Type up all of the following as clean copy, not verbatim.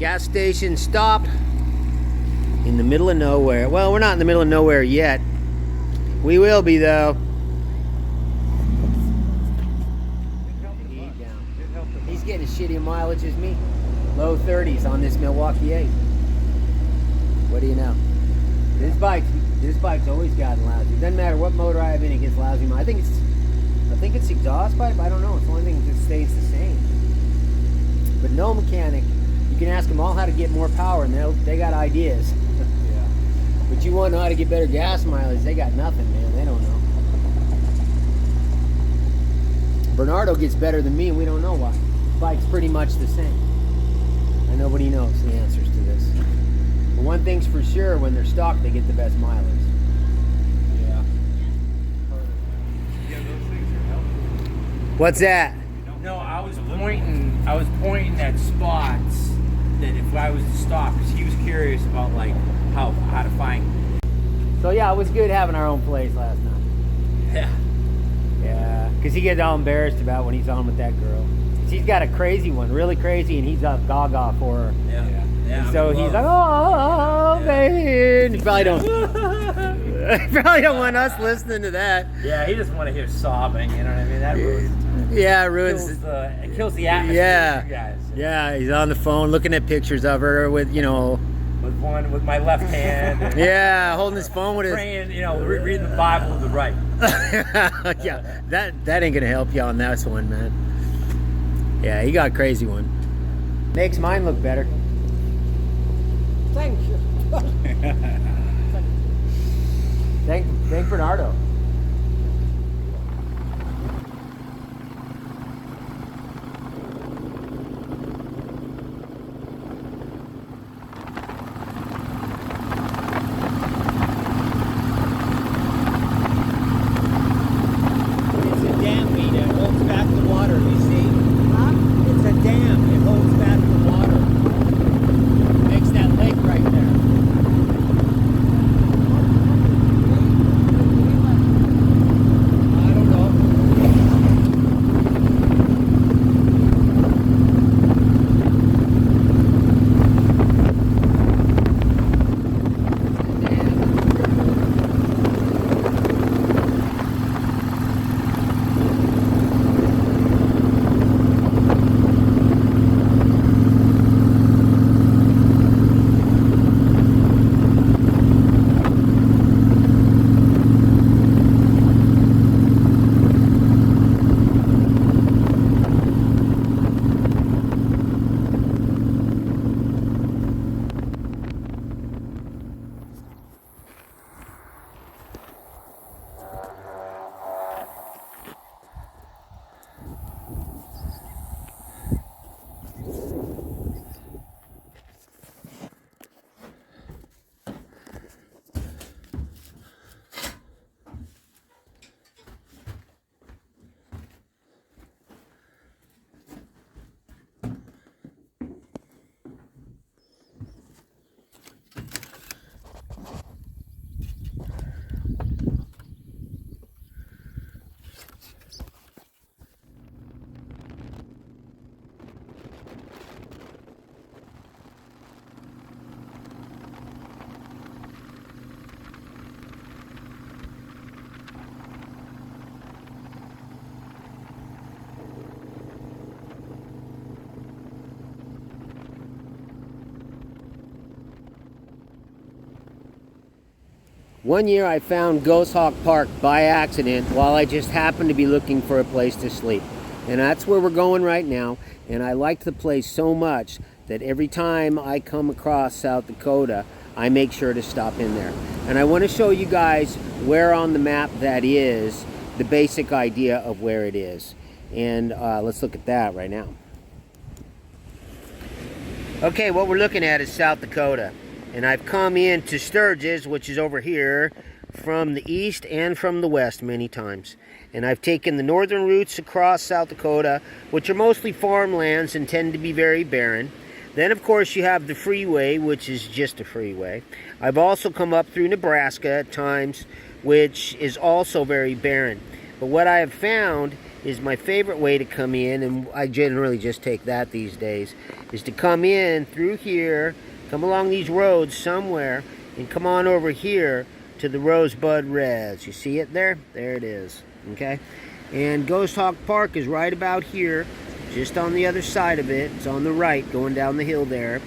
gas station stop in the middle of nowhere. Well, we're not in the middle of nowhere yet. We will be though. He's getting as shitty a mileage as me. Low 30s on this Milwaukee 8. What do you know? This bike's always gotten lousy. It doesn't matter what motor I have in, it gets lousy. I think it's exhaust pipe. I don't know. It's the only thing that just stays the same. But no mechanic, you can ask them all how to get more power, and they got ideas. Yeah. But you want to know how to get better gas mileage? They got nothing, man. They don't know. Bernardo gets better than me, and we don't know why. Bike's pretty much the same. And nobody knows the answers to this. But one thing's for sure, when they're stock, they get the best mileage. Yeah. Yeah, those things are helpful. What's that? No, I was pointing at spots that if I was to stop, because he was curious about like how to find. So yeah, it was good having our own place last night. Yeah. Yeah, because he gets all embarrassed about when he's on with that girl. She's got a crazy one, really crazy, and he's up gaga for her. Yeah. Yeah. So he's like, oh, baby. And he probably don't. He probably don't want us listening to that. Yeah, he doesn't want to hear sobbing. You know what I mean? That ruins the time. Yeah, it ruins. It kills the atmosphere. Yeah. For you guys. Yeah, he's on the phone looking at pictures of her with, you know. With my left hand. And Yeah, holding his phone with his. praying, reading the Bible with the right. Yeah, that ain't gonna help you on this one, man. Yeah, he got a crazy one. Makes mine look better. Thank you. Thank Bernardo. It's a dam lead that holds back the water, you see? Huh? It's a dam. It holds back the water. Makes that lake right there. I don't know. One year I found Ghost Hawk Park by accident while I just happened to be looking for a place to sleep. And that's where we're going right now. And I liked the place so much that every time I come across South Dakota, I make sure to stop in there. And I want to show you guys where on the map that is, the basic idea of where it is. And let's look at that right now. Okay, what we're looking at is South Dakota. And I've come into Sturgis, which is over here, from the east and from the west many times. And I've taken the northern routes across South Dakota, which are mostly farmlands and tend to be very barren. Then, of course, you have the freeway, which is just a freeway. I've also come up through Nebraska at times, which is also very barren. But what I have found is my favorite way to come in, and I generally just take that these days, is to come in through here, come along these roads somewhere, and come on over here to the Rosebud Reds. You see it there? There it is. Okay? And Ghost Hawk Park is right about here, just on the other side of it. It's on the right, going down the hill there.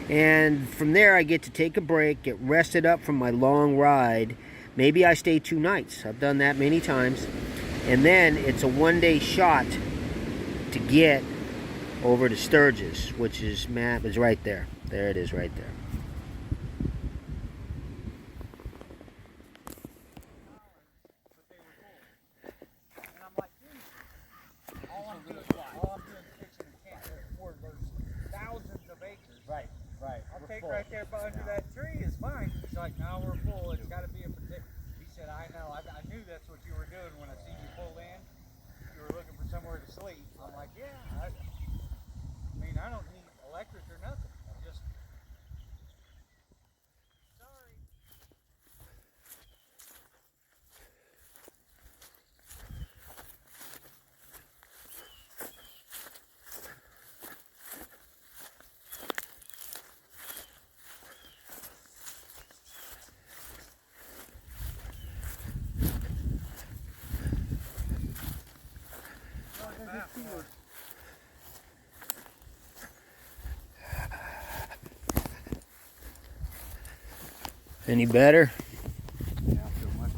And from there, I get to take a break, get rested up from my long ride. Maybe I stay 2 nights. I've done that many times. And then it's a 1-day shot to get over to Sturgis, which is map is right there. There it is right there. Right, right. I'll take right there under that tree is fine. He's like, no, we're full. It's got to be a particular. He said, I know. I knew that's what you were doing when I seen you pull in. You were looking for somewhere to sleep. I'm like, yeah. I mean, I don't need electric or nothing. I'm just. Sorry. Any better? Yeah, I feel much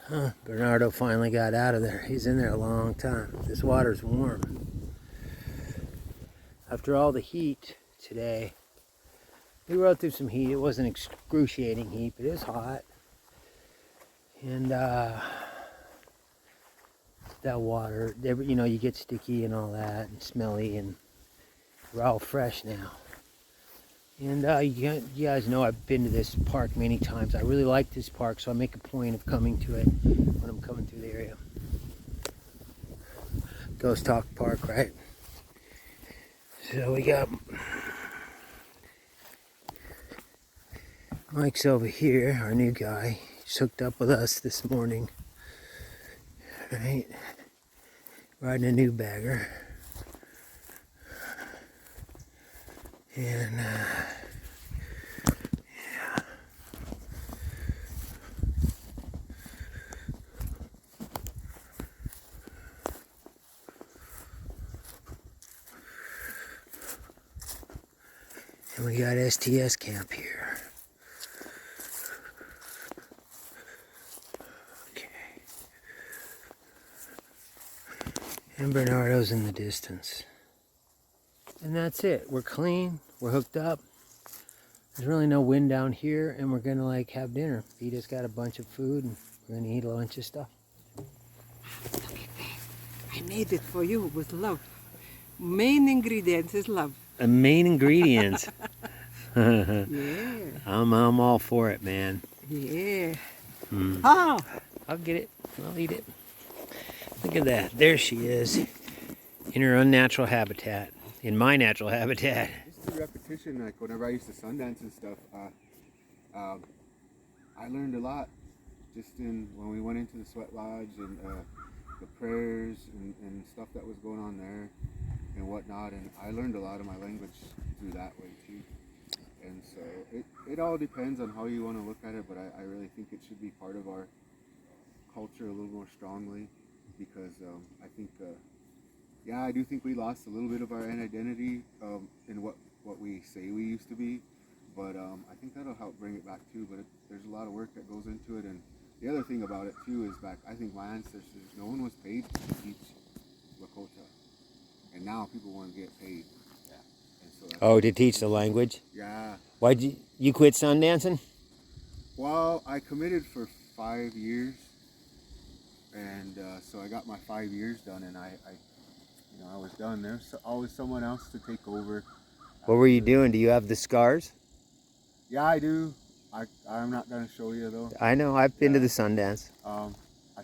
better. Bernardo finally got out of there. He's in there a long time. This water's warm. After all the heat today, we rode through some heat. It wasn't excruciating heat, but it was hot. And that water, you know, you get sticky and all that and smelly, and we're all fresh now. And you guys know I've been to this park many times. I really like this park, so I make a point of coming to it when I'm coming through the area. Ghost Hawk Park, right? So we got Mike's over here, our new guy. He's hooked up with us this morning. Right? Riding a new bagger. And yeah. And we got STS camp here. Okay. And Bernardo's in the distance. And that's it. We're clean. We're hooked up. There's really no wind down here, and we're gonna like have dinner. Vita's got a bunch of food, and we're gonna eat a bunch of stuff. I made it for you with love. Main ingredients is love. The main ingredients. Yeah. I'm all for it, man. Yeah. Oh, I'll get it. I'll eat it. Look at that. There she is, in her unnatural habitat. In my natural habitat. Just the repetition, like whenever I used to Sundance and stuff, I learned a lot just when we went into the sweat lodge and the prayers and stuff that was going on there and whatnot, and I learned a lot of my language through that way too. And so it all depends on how you want to look at it, but I really think it should be part of our culture a little more strongly, because I think yeah, I do think we lost a little bit of our identity in what we say we used to be, but I think that'll help bring it back too. But there's a lot of work that goes into it, and the other thing about it too is I think my ancestors, no one was paid to teach Lakota, and now people want to get paid. Yeah. And so Oh, to teach the language? Yeah. Why'd you quit Sundancing? Well, I committed for 5 years, and so I got my 5 years done, and I was done. There's always someone else to take over. What were you doing? Do you have the scars? Yeah, I do. I'm not gonna show you though. I know. I've been to the Sundance. I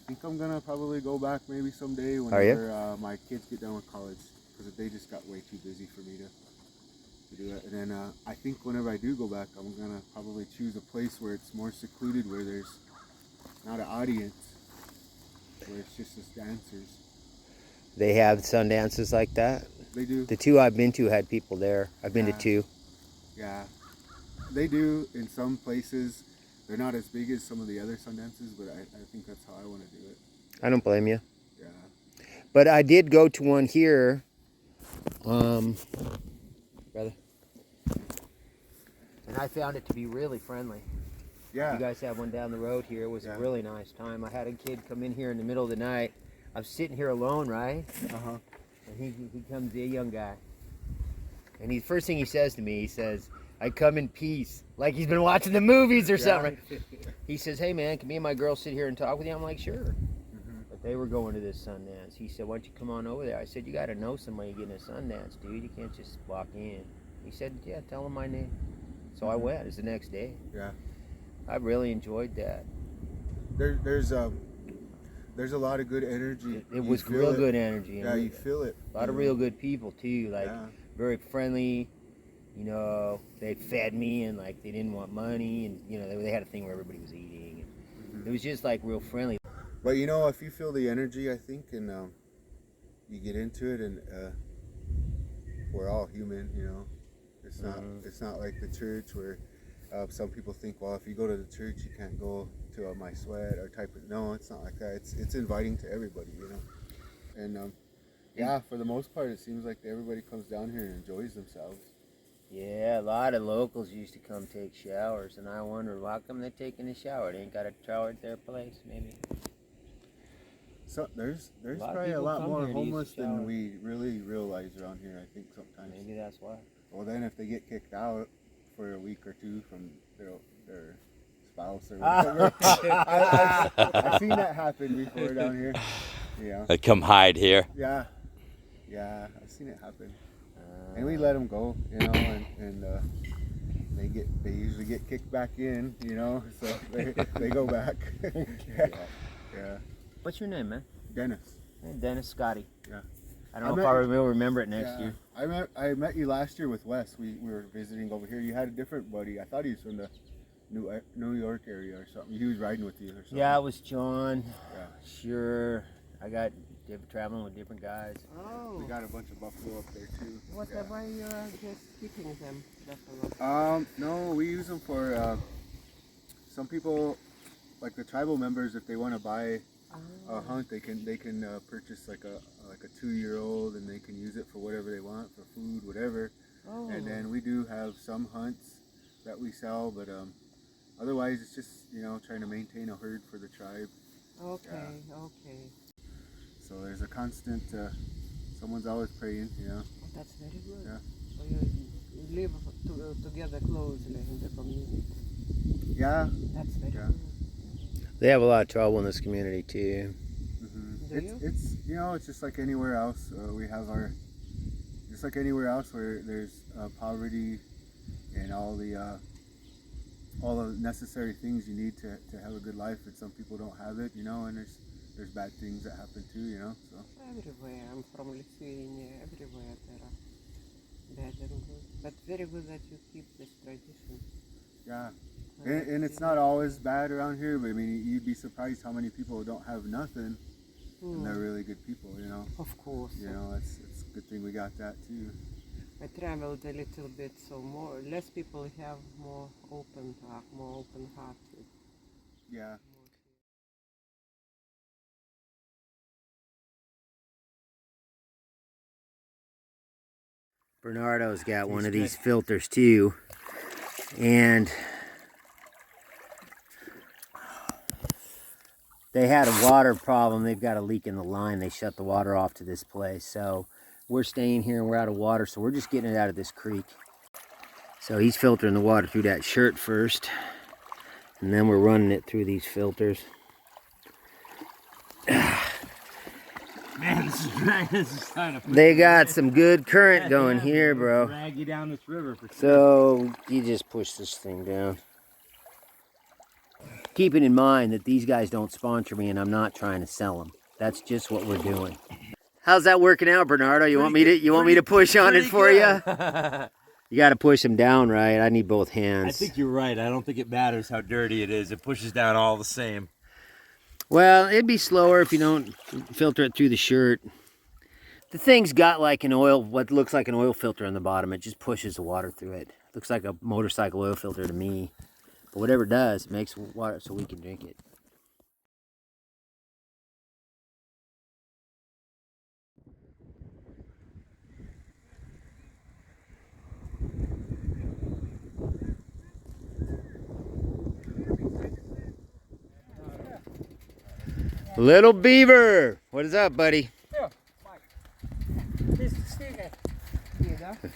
think I'm gonna probably go back maybe someday Are you? whenever my kids get done with college, because they just got way too busy for me to. to do it. And then I think whenever I do go back, I'm gonna probably choose a place where it's more secluded, where there's not an audience, where it's just us dancers. They have sun dances like that? They do. The two I've been to had people there. I've been to Yeah. 2. Yeah, they do in some places. They're not as big as some of the other sun dances, but I think that's how I want to do it. I don't blame you. Yeah. But I did go to one here, brother, and I found it to be really friendly. Yeah. You guys have one down the road here. It was a really nice time. I had a kid come in here in the middle of the night. I was sitting here alone, right? Uh-huh. And he comes, a young guy. And the first thing he says to me, he says, "I come in peace." Like he's been watching the movies or something. He says, "Hey man, can me and my girl sit here and talk with you?" I'm like, "Sure." But they were going to this Sundance. He said, "Why don't you come on over there?" I said, "You got to know somebody getting a Sundance, dude. You can't just walk in." He said, "Yeah, tell him my name." So I went. It's the next day. Yeah. I really enjoyed that. There's a lot of good energy. It was real good energy. Yeah, you feel it. A lot of real good people too. Like very friendly. You know, they fed me and like they didn't want money, and you know they had a thing where everybody was eating. And it was just like real friendly. But you know, if you feel the energy, I think, and you get into it, and we're all human. You know, it's not like the church where some people think, well, if you go to the church, you can't go to my sweat or type of. No, it's not like that. It's inviting to everybody. You know, and yeah, for the most part, it seems like everybody comes down here and enjoys themselves. Yeah, a lot of locals used to come take showers, and I wondered why come they're taking a shower. They ain't got a shower at their place, maybe. So there's lot of probably a people lot come more here to use homeless the than shower. we really realize around here. I think sometimes. Maybe that's why. Well, then if they get kicked out for a week or two from their spouse or whatever, I've seen that happen before down here. Yeah. They come hide here. Yeah. Yeah, I've seen it happen. And we let them go, you know, and they usually get kicked back in, you know, so they go back. Yeah. What's your name, man? Dennis. Hey, Dennis, Scotty. Yeah. I don't know if I will remember it next Yeah. year. I met you last year with Wes. We were visiting over here. You had a different buddy. I thought he was from the New York area or something. He was riding with you or something. Yeah, it was John. Yeah. Sure. I got traveling with different guys. Oh. We got a bunch of buffalo up there too. What's that why you're just keeping them? No, we use them for some people, like the tribal members. If they want to buy a hunt, they can purchase like a 2-year-old, and they can use it for whatever they want, for food, whatever. Oh. And then we do have some hunts that we sell, but otherwise it's just, you know, trying to maintain a herd for the tribe. Okay, okay. So there's a constant, someone's always praying, you know. That's very good. Yeah. So you live together closely in the community. Yeah. That's very Yeah. good. They have a lot of trouble in this community too. It's you know, it's just like anywhere else. We have just like anywhere else where there's poverty and all the necessary things you need to have a good life, and some people don't have it, you know, and there's bad things that happen too, you know. So Everywhere. I'm from Lithuania. Everywhere there are bad and good. But very good that you keep this tradition. yeah, and it's not always bad around here, but I mean, you'd be surprised how many people don't have nothing, and they're really good people, you know. Of course. You know, it's a good thing we got that too. I traveled a little bit, so less people have more open hearted. Yeah. Bernardo's got one of these filters too, and they had a water problem. They've got a leak in the line. They shut the water off to this place, so we're staying here and we're out of water, so we're just getting it out of this creek. So he's filtering the water through that shirt first, and then we're running it through these filters. Man, this is kind of. They got some good current going here, bro. Drag you down this river for sure. So you just push this thing down. Keeping in mind that these guys don't sponsor me and I'm not trying to sell them. That's just what we're doing. How's that working out, Bernardo? You want me to push on it for you? You got to push them down, right? I need both I hands. think you're right. I don't think it matters how dirty it is. It pushes down all the same. Well, it'd be slower if you don't filter it through the shirt. The thing's got like an oil, what looks like an oil filter on the bottom. It just pushes the water through it. Looks like a motorcycle oil filter to me. But whatever it does, it makes water so we can drink it. Little Beaver, what is up, buddy?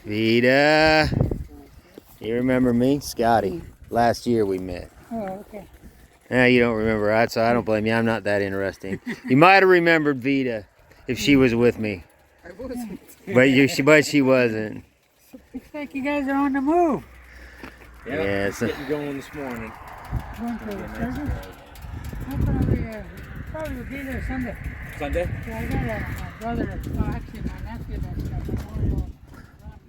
Vida. You remember me? Scotty. Last year we met. Oh, okay. You don't remember that, so I don't blame you. I'm not that interesting. You might have remembered Vida if she was with me. I wasn't. But she wasn't. Looks like you guys are on the move. Yeah, it's getting going this morning. Going to the church? Probably will be there Sunday. Sunday? Yeah, I got a brother, actually my nephew that's got a memorial run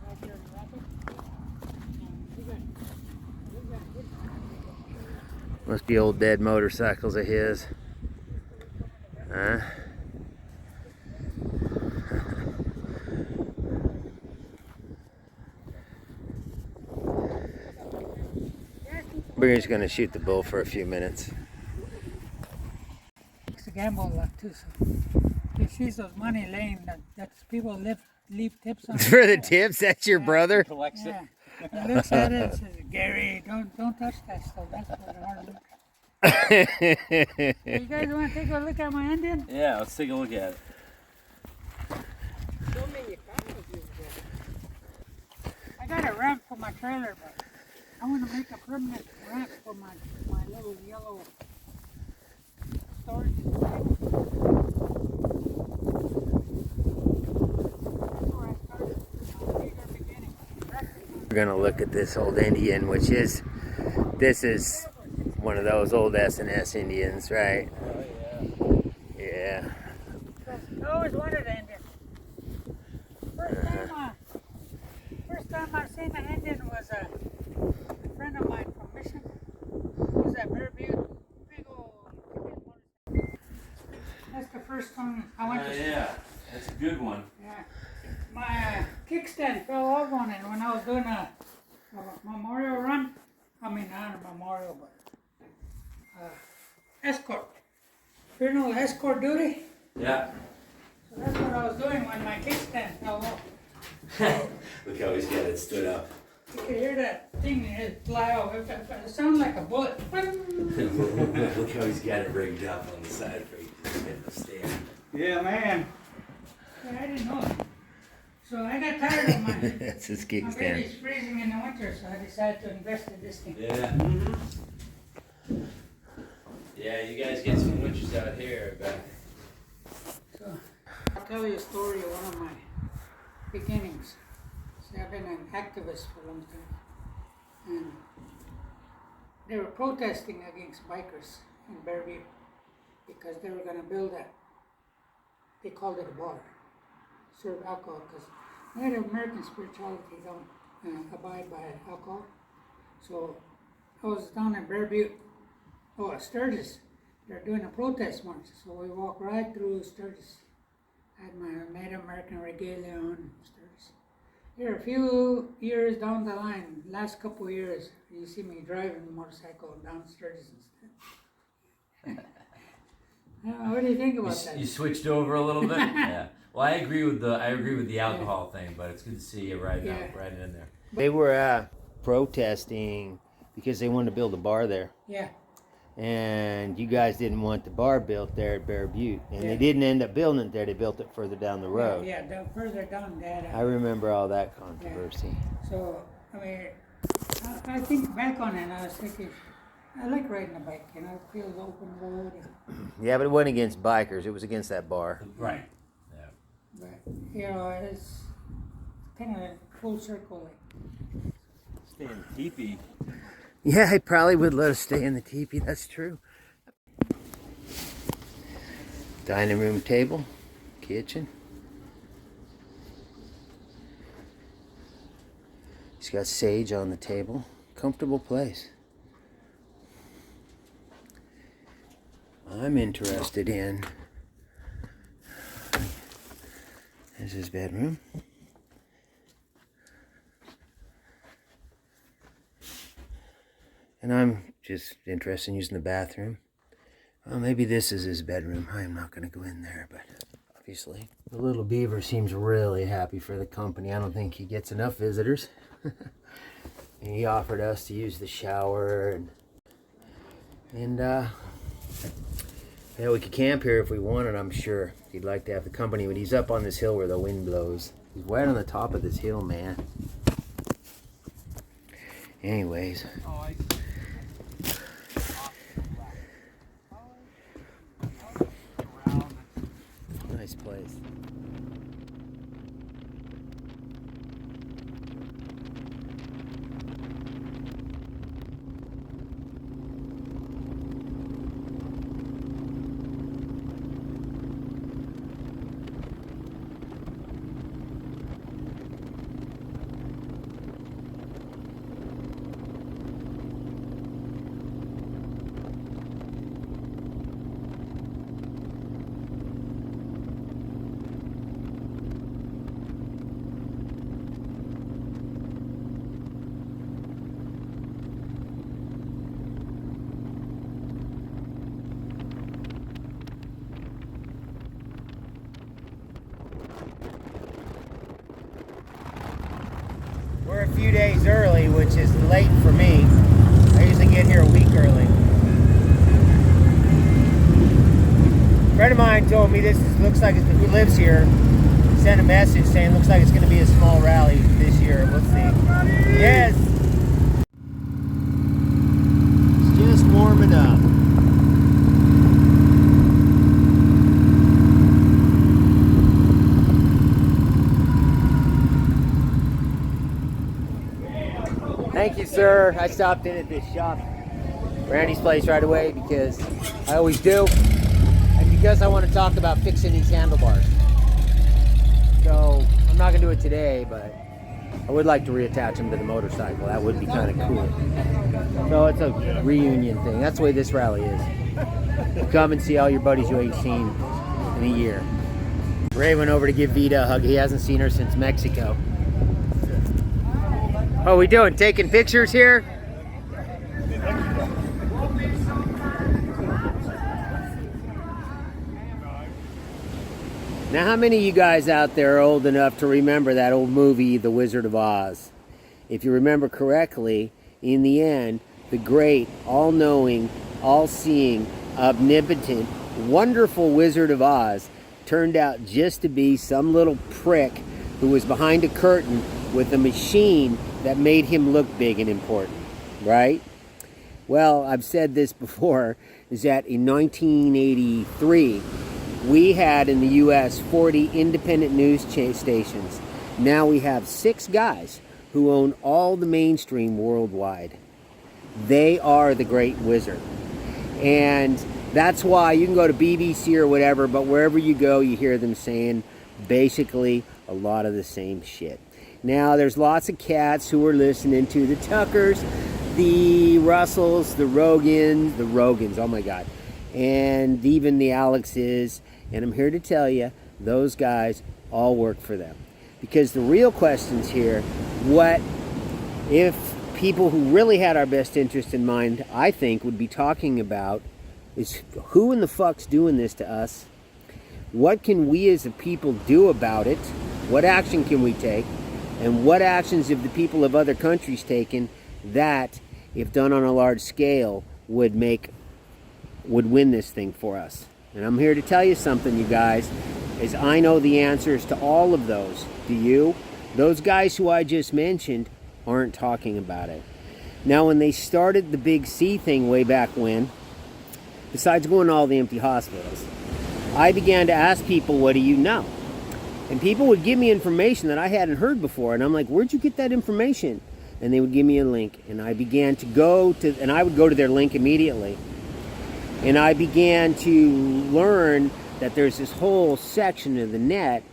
right here in Rapid. We got good. Must be old dead motorcycles of his. Huh? We're just gonna shoot the bull for a few minutes. It's a gamble a lot too, so he sees those money laying that's people leave tips on For the tips, that's your brother? Collects it. Yeah. He looks at it and says, Gary, don't touch that stuff. That's what I want to look. You guys want to take a look at my Indian? Yeah, let's take a look at it. So many colors is there. I got a ramp for my trailer, but I want to make a permanent ramp for my little yellow storage. We're gonna look at this old Indian, this is one of those old S&S Indians, right? Oh, Yeah. I always wanted an Indian. First time I seen an Indian was a friend of mine from Mission. He was at Bear Butte. Big old Indian motorcycle. That's the first time I went to see. yeah, that's a good one. Yeah. My kickstand fell off on it when I was doing a memorial run. I mean, not a memorial, but escort. Funeral escort duty. Yeah. So that's what I was doing when my kickstand fell off. Look how he's got it stood up. You could hear that thing fly off. It sounded like a bullet. Look how he's got it rigged up on the side for you to get the stand. Yeah, man. Yeah, I didn't know it. So I got tired of my That's his my kickstand. baby's freezing in the winter, so I decided to invest in this thing. Yeah. Yeah, you guys get some winters out here, I bet. So I'll tell you a story of one of my beginnings. See, I've been an activist for a long time. And they were protesting against bikers in Bear Butte because they were going to build they called it a bar, serve alcohol, because Native American spirituality don't abide by alcohol. So I was down in Bear Butte, Sturgis. They're doing a protest march, so we walked right through Sturgis. I had my Native American regalia on Sturgis. Here, a few years down the line, last couple of years, you see me driving the motorcycle down Sturgis instead. What do you think about that? You switched over a little bit? Yeah. Well, I agree with the alcohol thing, but it's good to see you riding in there. They were protesting because they wanted to build a bar there. Yeah. And you guys didn't want the bar built there at Bear Butte. And they didn't end up building it there. They built it further down the road. Yeah, further down that. I remember all that controversy. So, I mean, I think back on it, I was thinking, I like riding a bike, it feels open road. Yeah, but it wasn't against bikers. It was against that bar. Right. Yeah. But, it's kind of full circle. Stay in the teepee. Yeah, he probably would let us stay in the teepee. That's true. Dining room table, kitchen. He's got sage on the table. Comfortable place. I'm interested in. There's his bedroom. And I'm just interested in using the bathroom. Well, maybe this is his bedroom. I am not going to go in there, but obviously. The little beaver seems really happy for the company. I don't think he gets enough visitors. And he offered us to use the shower and yeah, we could camp here if we wanted. I'm sure he'd like to have the company, but he's up on this hill where the wind blows. He's right on the top of this hill, man. Anyways. Nice place. We're a few days early, which is late for me. I usually get here a week early. A friend of mine told me looks like who lives here sent a message saying looks like it's going to be a small rally this year. We'll see. Yes. It's just warming up. Thank you, sir. I stopped in at this shop, Randy's place, right away because I always do, and because I want to talk about fixing these handlebars. So I'm not going to do it today, but I would like to reattach them to the motorcycle. That would be kind of cool. So it's a reunion thing. That's the way this rally is. You come and see all your buddies you ain't seen in a year. Ray went over to give Vita a hug. He hasn't seen her since Mexico. What are we doing? Taking pictures here? Now, how many of you guys out there are old enough to remember that old movie, The Wizard of Oz? If you remember correctly, in the end, the great, all-knowing, all-seeing, omnipotent, wonderful Wizard of Oz turned out just to be some little prick who was behind a curtain with a machine that made him look big and important, right? Well, I've said this before, is that in 1983, we had in the U.S. 40 independent news stations. Now we have 6 guys who own all the mainstream worldwide. They are the great wizard. And that's why you can go to BBC or whatever, but wherever you go, you hear them saying basically a lot of the same shit. Now, there's lots of cats who are listening to the Tuckers, the Russells, the Rogans, oh my God, and even the Alexes. And I'm here to tell you, those guys all work for them. Because the real questions here, what if people who really had our best interest in mind, I think, would be talking about is who in the fuck's doing this to us? What can we as a people do about it? What action can we take? And what actions have the people of other countries taken that, if done on a large scale, would win this thing for us? And I'm here to tell you something, you guys, is I know the answers to all of those. Do you? Those guys who I just mentioned aren't talking about it. Now, when they started the Big C thing way back when, besides going to all the empty hospitals, I began to ask people, what do you know? And people would give me information that I hadn't heard before. And I'm like, where'd you get that information? And they would give me a link. And I began to and I would go to their link immediately. And I began to learn that there's this whole section of the net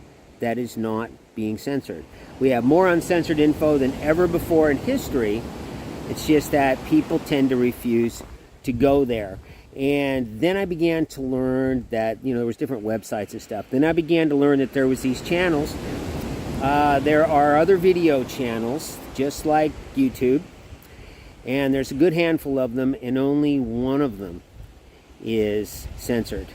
that is not being censored. We have more uncensored info than ever before in history. It's just that people tend to refuse to go there. And then I began to learn that, there was different websites and stuff. Then I began to learn that there was these channels. There are other video channels, just like YouTube. And there's a good handful of them, and only one of them is censored.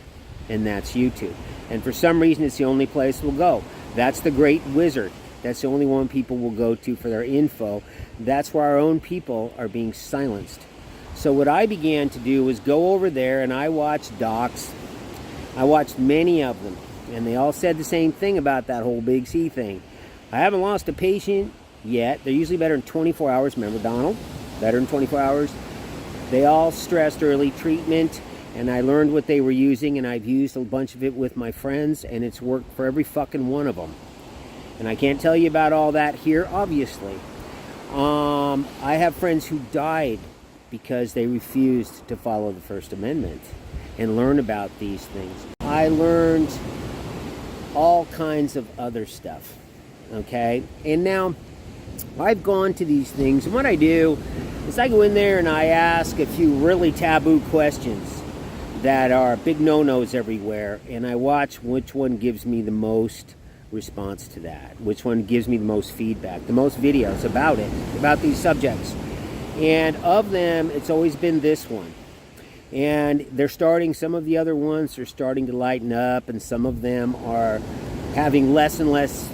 And that's YouTube. And for some reason, it's the only place we'll go. That's the Great Wizard. That's the only one people will go to for their info. That's where our own people are being silenced. So what I began to do was go over there and I watched docs. I watched many of them. And they all said the same thing about that whole Big C thing. I haven't lost a patient yet. They're usually better in 24 hours. Remember Donald? Better in 24 hours. They all stressed early treatment. And I learned what they were using. And I've used a bunch of it with my friends. And it's worked for every fucking one of them. And I can't tell you about all that here, obviously. I have friends who died because they refused to follow the First Amendment and learn about these things. I learned all kinds of other stuff, okay? And now, I've gone to these things, and what I do is I go in there and I ask a few really taboo questions that are big no-nos everywhere, and I watch which one gives me the most response to that, which one gives me the most feedback, the most videos about it, about these subjects. And of them, it's always been this one. And they're starting, some of the other ones are starting to lighten up, and some of them are having less and less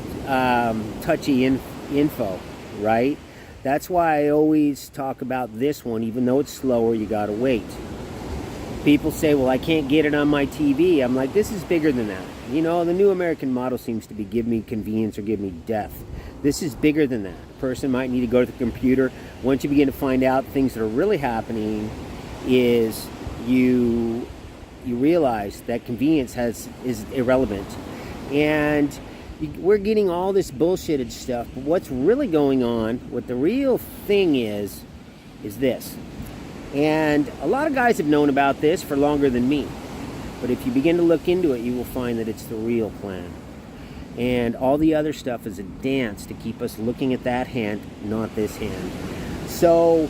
touchy info, right? That's why I always talk about this one, even though it's slower, you gotta wait. People say, well, I can't get it on my TV. I'm like, this is bigger than that. The new American model seems to be give me convenience or give me death. This is bigger than that. A person might need to go to the computer. Once you begin to find out things that are really happening, is you realize that convenience is irrelevant. And we're getting all this bullshitted stuff. But what's really going on, what the real thing is this. And a lot of guys have known about this for longer than me. But if you begin to look into it, you will find that it's the real plan. And all the other stuff is a dance to keep us looking at that hand, not this hand. So,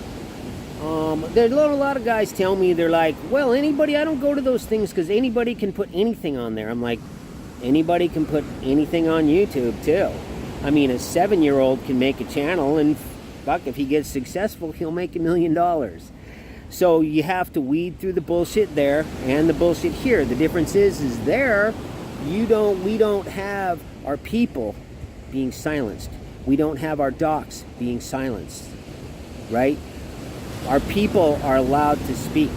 there's a lot of guys tell me, they're like, well, anybody, I don't go to those things because anybody can put anything on there. I'm like, anybody can put anything on YouTube too. I mean, a 7-year-old can make a channel, and fuck, if he gets successful, he'll make $1 million. So you have to weed through the bullshit there and the bullshit here. The difference is there, we don't have our people being silenced. We don't have our docs being silenced, right? Our people are allowed to speak.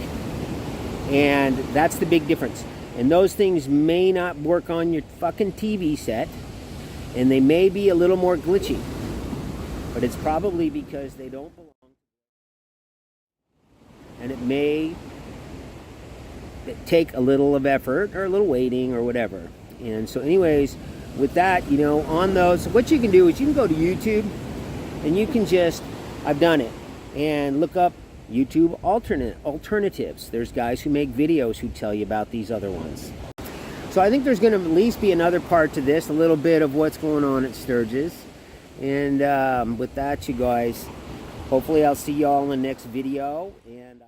And that's the big difference. And those things may not work on your fucking TV set, and they may be a little more glitchy. But it's probably because they don't belong. And it may take a little of effort or a little waiting or whatever. And so anyways, with that, on those, what you can do is you can go to YouTube and you can just, I've done it, and look up YouTube alternatives. There's guys who make videos who tell you about these other ones. So I think there's going to at least be another part to this, a little bit of what's going on at Sturgis. And with that, you guys, hopefully I'll see y'all in the next video. And